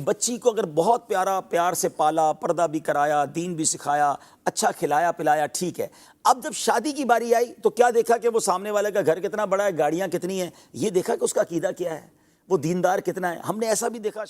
بچی کو اگر بہت پیار سے پالا، پردہ بھی کرایا، دین بھی سکھایا، اچھا کھلایا پلایا، ٹھیک ہے. اب جب شادی کی باری آئی تو کیا دیکھا کہ وہ سامنے والے کا گھر کتنا بڑا ہے، گاڑیاں کتنی ہیں، یہ دیکھا کہ اس کا عقیدہ کیا ہے، وہ دیندار کتنا ہے. ہم نے ایسا بھی دیکھا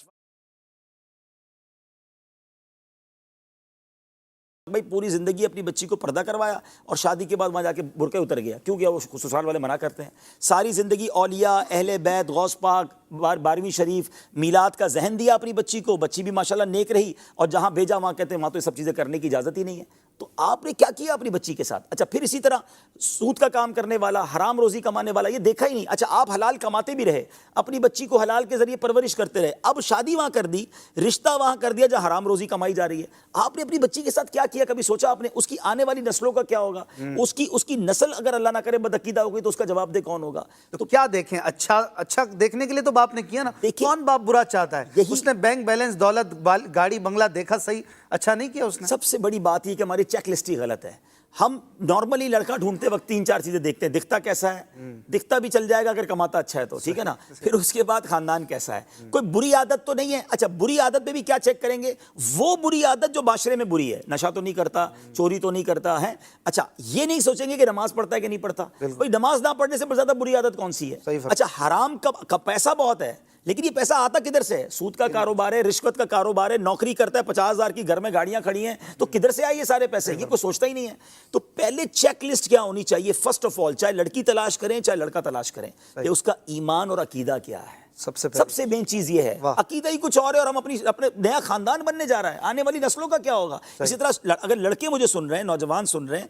بھائی پوری زندگی اپنی بچی کو پردہ کروایا اور شادی کے بعد وہاں جا کے برقعے اتر گیا. کیوں گیا؟ وہ سسرال والے منع کرتے ہیں. ساری زندگی اولیاء، اہل بیت، غوث پاک، 12ویں شریف، میلاد کا ذہن دیا اپنی بچی کو، بچی بھی ماشاءاللہ نیک رہی، اور جہاں بھیجا وہاں کہتے ہیں وہاں تو یہ سب چیزیں کرنے کی اجازت ہی نہیں ہے. تو آپ نے کیا کیا اپنی بچی کے ساتھ؟ اچھا پھر اسی طرح سود کا کام کرنے والا، حرام روزی کمانے والا، یہ دیکھا ہی نہیں. اچھا آپ حلال کماتے بھی رہے، اپنی بچی کو حلال کے ذریعے پرورش کرتے رہے، اب شادی وہاں کر دی، رشتہ وہاں کر دیا جہاں حرام روزی کمائی جا رہی ہے. آپ نے اپنی بچی کے ساتھ کیا کیا؟ کبھی سوچا آپ نے اس کی آنے والی نسلوں کا کیا ہوگا؟ اس کی نسل اگر اللہ نہ کرے بدعقیدہ ہو گئی تو اس کا جواب دہ کون ہوگا؟ تو کیا دیکھیں؟ اچھا دیکھنے کے لیے تو باپ نے کیا نا. کون باپ برا چاہتا ہے؟ اس نے بینک بیلنس، دولت، گاڑی بنگلہ دیکھا، صحیح اچھا نہیں کیا اس نے. سب سے بڑی بات یہ کہ ہماری چیک لسٹ ہی غلط ہے. ہم نارملی لڑکا ڈھونڈتے وقت 3-4 چیزیں دیکھتے ہیں. دکھتا کیسا ہے؟ دکھتا بھی چل جائے گا اگر کماتا اچھا ہے تو، ٹھیک ہے نا. پھر اس کے بعد خاندان کیسا ہے، کوئی بری عادت تو نہیں ہے. اچھا بری عادت میں بھی کیا چیک کریں گے؟ وہ بری عادت جو معاشرے میں بری ہے، نشہ تو نہیں کرتا، چوری تو نہیں کرتا ہے. اچھا یہ نہیں سوچیں گے کہ نماز پڑھتا ہے کہ نہیں پڑھتا. کوئی نماز نہ پڑھنے سے زیادہ بری عادت کون سی ہے؟ اچھا حرام کا پیسہ بہت ہے، لیکن یہ پیسہ آتا کدھر سے ہے؟ سود کا کاروبار ہے، رشوت کا کاروبار ہے، نوکری کرتا ہے 50,000 کی، گھر میں گاڑیاں کھڑی ہیں، تو کدھر سے آئے یہ سارے پیسے؟ یہ کوئی سوچتا ہی نہیں ہے. تو پہلے چیک لسٹ کیا ہونی چاہیے؟ فرسٹ آف آل، چاہے لڑکی تلاش کریں چاہے لڑکا تلاش کریں، کہ اس کا ایمان اور عقیدہ کیا ہے. سب سے مین چیز یہ ہے. عقیدہ ہی کچھ اور ہے اور ہم اپنے نیا خاندان بننے جا رہا ہے، آنے والی نسلوں کا کیا ہوگا؟ اسی طرح اگر لڑکے مجھے سن رہے ہیں، نوجوان سن رہے ہیں،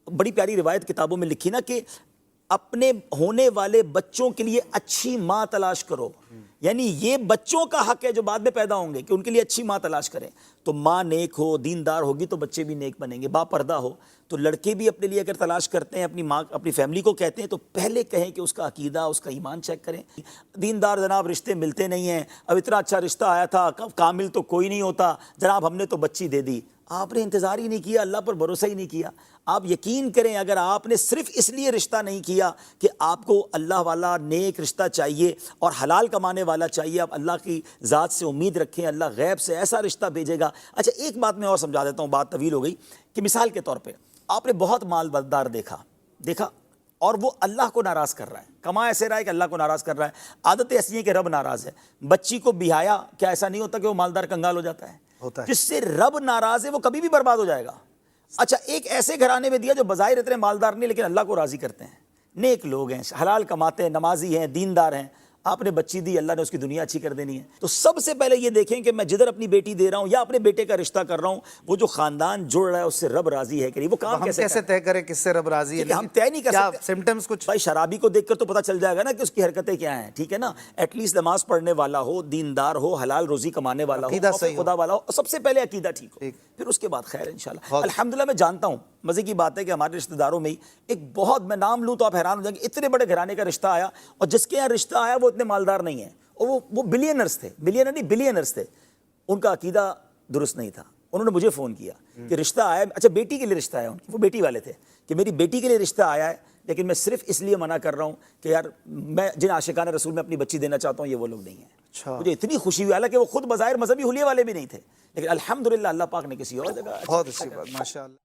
بڑی پیاری روایت کتابوں میں لکھی نا کہ اپنے ہونے والے بچوں کے لیے اچھی ماں تلاش کرو. یعنی یہ بچوں کا حق ہے جو بعد میں پیدا ہوں گے کہ ان کے لیے اچھی ماں تلاش کریں. تو ماں نیک ہو، دیندار ہوگی تو بچے بھی نیک بنیں گے. با پردہ ہو تو لڑکے بھی اپنے لیے اگر تلاش کرتے ہیں، اپنی ماں اپنی فیملی کو کہتے ہیں تو پہلے کہیں کہ اس کا عقیدہ، اس کا ایمان چیک کریں. دیندار جناب رشتے ملتے نہیں ہیں، اب اتنا اچھا رشتہ آیا تھا، کامل تو کوئی نہیں ہوتا جناب، ہم نے تو بچی دے دی. آپ نے انتظار ہی نہیں کیا، اللہ پر بھروسہ ہی نہیں کیا. آپ یقین کریں اگر آپ نے صرف اس لیے رشتہ نہیں کیا کہ آپ کو اللہ والا نیک رشتہ چاہیے اور حلال کمانے والا چاہیے، آپ اللہ کی ذات سے امید رکھیں، اللہ غیب سے ایسا رشتہ بھیجے گا. اچھا ایک بات میں اور سمجھا دیتا ہوں، بات طویل ہو گئی. کہ مثال کے طور پہ آپ نے بہت مالدار دیکھا اور وہ اللہ کو ناراض کر رہا ہے، کما ایسے رہا ہے کہ اللہ کو ناراض کر رہا ہے. عادت ایسی ہے کہ رب ناراض ہے. بچی کو بیایا، کیا ایسا نہیں ہوتا کہ وہ مالدار کنگال ہو جاتا ہے؟ جس سے رب ناراض ہے وہ کبھی بھی برباد ہو جائے گا. اچھا ایک ایسے گھرانے میں دیا جو بظاہر اتنے مالدار نہیں لیکن اللہ کو راضی کرتے ہیں، نیک لوگ ہیں، حلال کماتے ہیں، نمازی ہیں، دیندار ہیں. آپ نے بچی دی، اللہ نے اس کی دنیا اچھی کر دینی ہے. تو سب سے پہلے یہ دیکھیں کہ میں جدھر اپنی بیٹی دے رہا ہوں یا اپنے بیٹے کا رشتہ کر رہا ہوں، وہ جو خاندان جڑ رہا ہے اس سے رب راضی ہے کہ نہیں. وہ کام کیسے طے کریں کس سے رب راضی ہے؟ ہم طے نہیں کر سکتے. سمپٹمز کچھ بھائی شرابی کو دیکھ کر تو پتہ چل جائے گا نا کہ اس کی حرکتیں کیا ہیں، ٹھیک ہے نا. ایٹ لیسٹ نماز پڑھنے والا ہو، دیندار ہو، حلال روزی کمانے والا ہو، خدا والا ہو. سب سے پہلے عقیدہ ٹھیک ہو، پھر اس کے بعد خیر انشاءاللہ. الحمدللہ میں جانتا ہوں، مزے کی بات ہے کہ ہمارے رشتہ داروں میں ہی ایک بہت، میں نام لوں تو آپ حیران ہو جائیں گے، اتنے بڑے گھرانے کا رشتہ آیا اور جس کے یہاں رشتہ آیا وہ اتنے مالدار نہیں ہیں اور وہ بلینرز تھے، بلینرز تھے. ان کا عقیدہ درست نہیں تھا. انہوں نے مجھے فون کیا کہ رشتہ آیا، اچھا بیٹی کے لیے رشتہ آیا، وہ بیٹی والے تھے کہ میری بیٹی کے لیے رشتہ آیا ہے لیکن میں صرف اس لیے منع کر رہا ہوں کہ یار میں جن عاشقان رسول میں اپنی بچی دینا چاہتا ہوں یہ وہ لوگ نہیں ہیں. مجھے اتنی خوشی ہوئی، حالانکہ وہ خود بظاہر مذہبی حلیے والے بھی نہیں تھے، لیکن الحمدللہ اللہ پاک نے کسی اور جگہ. بہت اچھی بات، ماشاءاللہ.